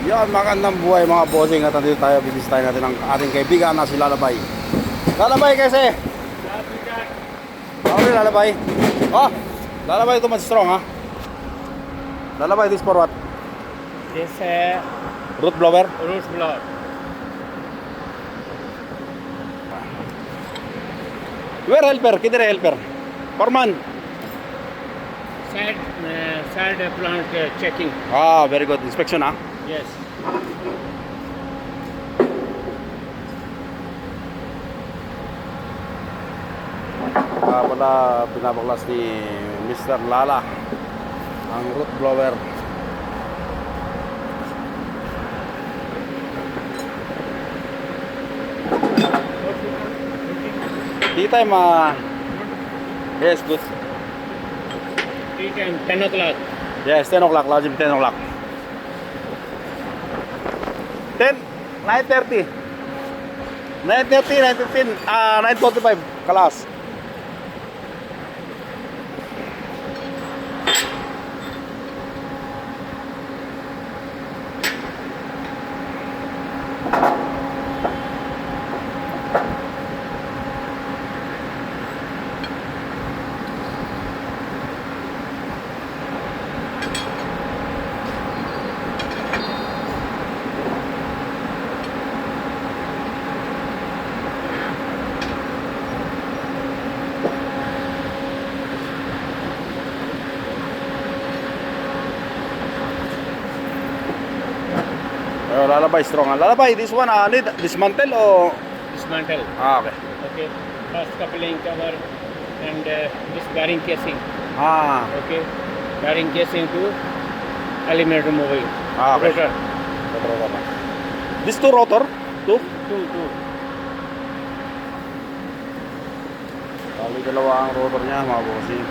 Yan, magandang buhay mga bossing. At nandito tayo, bibisitahin natin ang ating kaibigan na si Lalabay. Lalabay kasi! Okay, Lalabay. Oh, Lalabay too much strong, ha? Lalabay, this for what? This Root blower? root blower. Where helper? Kidere helper? Foreman? Side plant checking. Ah, very good. Inspection, ha? Yes. Pala pinabaklas ni Mr. Lala ang root blower. Tea time, yes, good. Tea time, 10 o'clock. Yes, 10 o'clock, Lazim 10 o'clock. 10, 9:30. 9:30, 9:15, 9:45, kalas. Lalabay strong. Lalabay, this one need dismantle or Dismantle. okay. Okay. First coupling cover and this bearing casing. Okay. Bearing casing to element removing. Okay. Rotor. Rotor. This two rotor, two. Two. Bali dalawa ang rotor niya, mga bossing.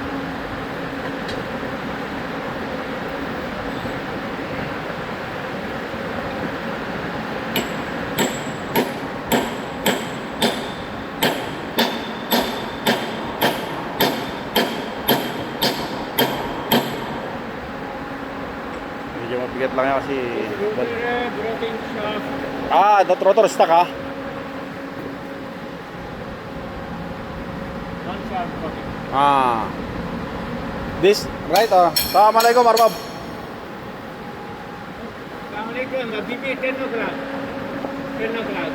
Medyo mabigat lang yan kasi Broken shaft. that rotor stuck, ha? One shaft broken. This right, Assalamualaikum Arbab. Assalamualaikum. Abhi 10 o'clock. 10 o'clock.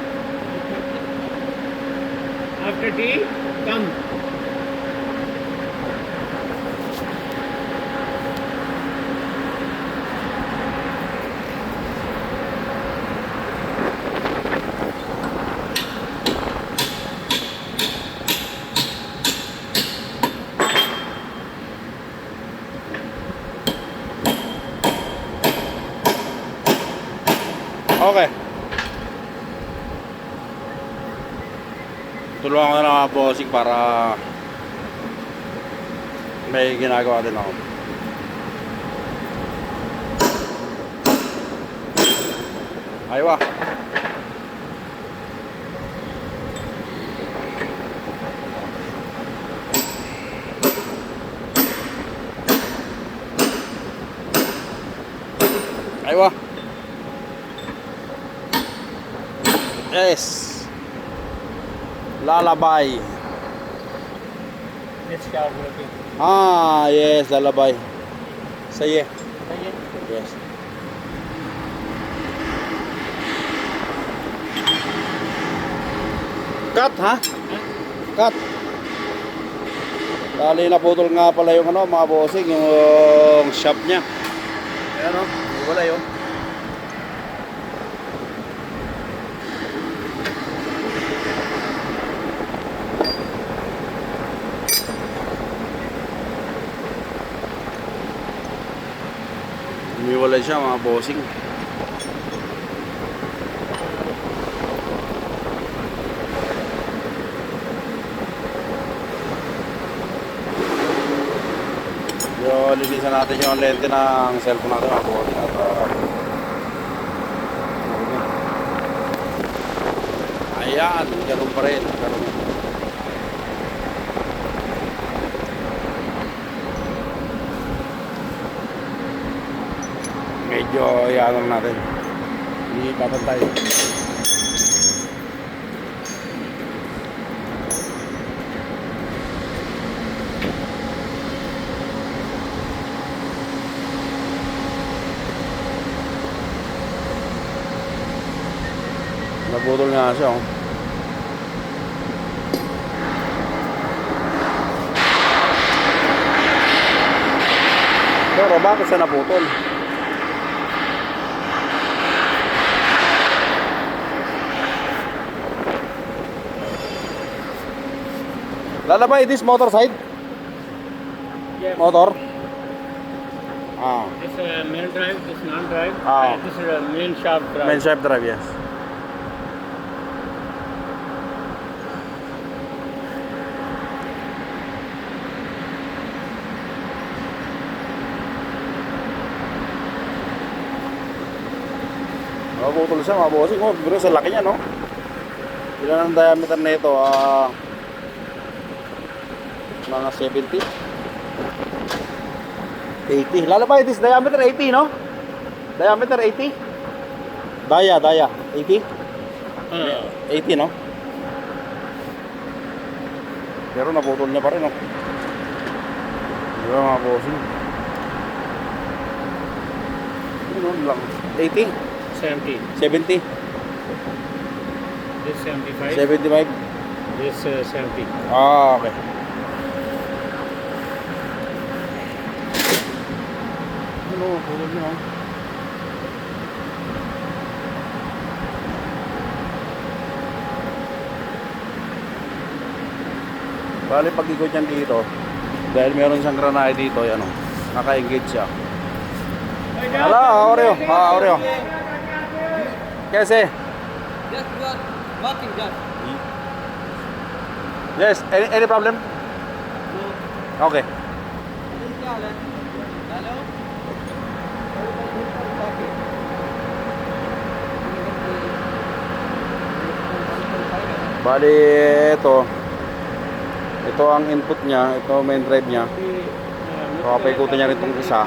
After tea, come. Okay. Tulungan ko na lang mga bossing para may ginagawa din ako. Aywa. Aywa. Yes. Lalabay. This shaft broken. Yes, lalabay. Say yes. Cut, ha? Cut. Dali naputol nga pala yung mga bossing, yung shop niya. Ayan, wala yun. Umiwalay siya mga bossing. Linisan natin yung lente ng cellphone natin mga bossing. Ayan, ganun pa rin. Medyo iyan natin. Hindi papantay. Nabutol nga siya, oh. Pero bakit siya naputol? Lalabay this motor side? Yes. Motor? Ah, This main drive, this non-drive, Ah. this is a main shaft drive. main shaft drive, yes. Maputol siya, mga bossing. Oh, pero sa laki niya, no? Ilan ang diameter na ito? Mga 70? 80. Lalabay, this diameter 80, no? Diameter 80? Daya, 80? 80, no? Pero naputol niya pa rin, no? Diba, mga bossing? Ano lang? 80? 70. 70? This 75. 75? This 70. Ah, okay. Ano, pulog niya, oh. Bali, pag-ikot yan dito, dahil meron siyang granay dito, yan, oh. Naka-engage siya. Hello, how are you? How are you? Kaise? Just walking just. Yes, any problem? Okay. क्या हाल है? Hello? Bali, ito ang input niya, ito main drive niya. So, paikutin niya rin itong isa.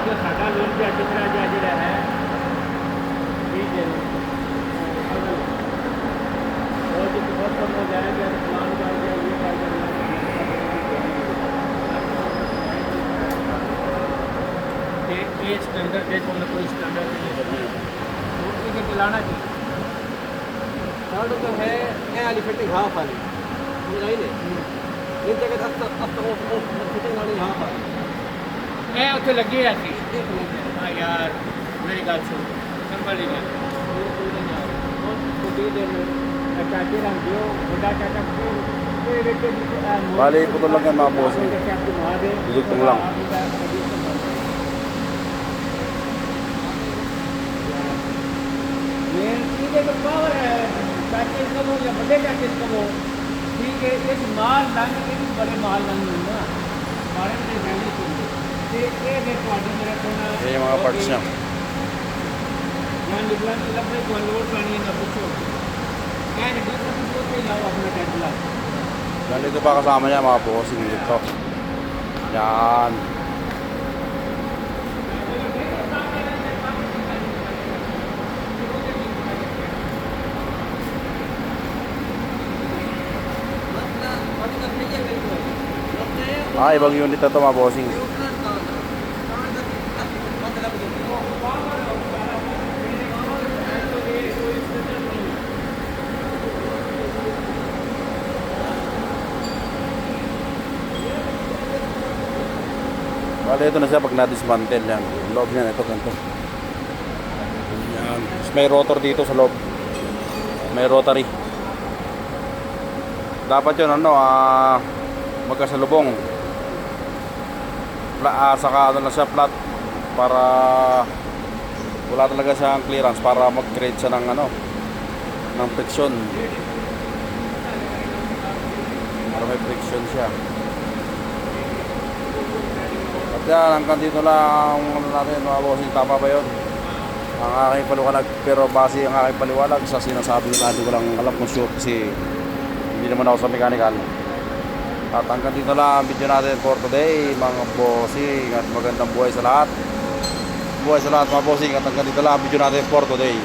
जो साडा लोन भी अच्छी तरह जरा है ठीक है और जो बहुत कम हो जाएगा प्लान कर दिया ये कर दिया ये स्टैंडर्ड देखो ना कोई स्टैंडर्ड नहीं है रोटी के चलाना चाहिए थर्ड जो है ए वाली फिटिंग हाफ वाली समझ आई नहीं इन जगह अब तो फिटिंग वाली हाफ वाली ए ਉੱਥੇ ਲੱਗੀ ਹੈ ਸੀ ਹਾਂ ਯਾਰ ਮੇਰੀ ਗੱਲ ਸੁਣ ਸੰਭਾਲੀ ਨਾ ਉਹ ਦੇ ਚਾਚੇ ਰਾਂ ਦਿਓ ਵੱਡਾ ਚਾਚਾ ਕੋਈ ਵੇਖੇ Bali, putol lang yan, mga bossing. Dudugtong lang. ठीक है तो पावर है पैकेज कम हो या बड़े पैकेज कम हो ठीक है एक माल लंग के भी बड़े माल लंग ना हमारे में फैमिली सुनते ये देखो आज मेरा कोना Yan yung mga parts niya. यहाँ निकला तो अपने को लोड पानी ना पूछो क्या है दूसरा कुछ नहीं लाओ अपना टेंट ला Yan, ito pa kasama niya, mga bossing dito. Yan. Ah, ibang unit na ito, mga bossing. Bale, ito na siya pag na-dismantle yan. Yung loob niyan, ito, ganito. Yan. Tapos may rotor dito sa loob. May rotary. Dapat yun, magkasalubong. Saka ano na siya flat para wala talaga siyang clearance para mag-create siya ng ng friction. Para may friction siya. At yan, hanggang dito lang natin, mga bossing. Tama ba yun? ang aking paliwanag, pero base ang aking paliwanag sa sinasabi nila, hindi ko lang alam kung sure kasi hindi naman ako sa mechanical. At hanggang dito lang ang video natin for today mga bossing, at magandang buhay sa lahat. Buhay sa lahat mga bossing, at hanggang dito lang ang video natin for today.